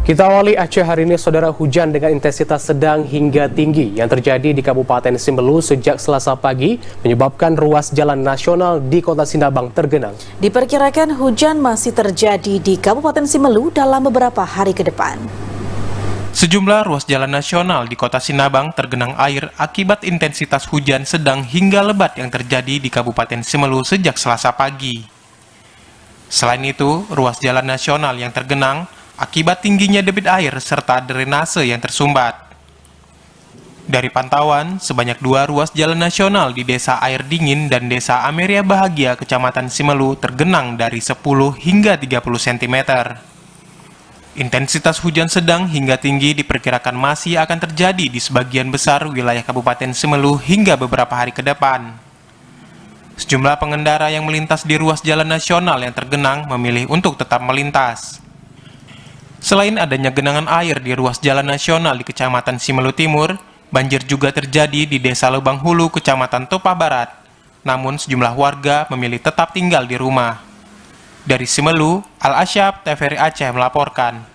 Kita awali Aceh hari ini, saudara. Hujan dengan intensitas sedang hingga tinggi yang terjadi di Kabupaten Simelu sejak Selasa pagi menyebabkan ruas jalan nasional di Kota Sinabang tergenang. Diperkirakan hujan masih terjadi di Kabupaten Simelu dalam beberapa hari ke depan. Sejumlah ruas jalan nasional di Kota Sinabang tergenang air akibat intensitas hujan sedang hingga lebat yang terjadi di Kabupaten Simelu sejak Selasa pagi. Selain itu, ruas jalan nasional yang tergenang akibat tingginya debit air serta drainase yang tersumbat. Dari pantauan, sebanyak 2 ruas jalan nasional di Desa Air Dingin dan Desa Ameria Bahagia, Kecamatan Simelu tergenang dari 10 hingga 30 cm. Intensitas hujan sedang hingga tinggi diperkirakan masih akan terjadi di sebagian besar wilayah Kabupaten Simelu hingga beberapa hari ke depan. Sejumlah pengendara yang melintas di ruas jalan nasional yang tergenang memilih untuk tetap melintas. Selain adanya genangan air di ruas jalan nasional di Kecamatan Simelu Timur, banjir juga terjadi di Desa Lubang Hulu, Kecamatan Topah Barat. Namun sejumlah warga memilih tetap tinggal di rumah. Dari Simelu, Al Asyab, TVRI Aceh melaporkan.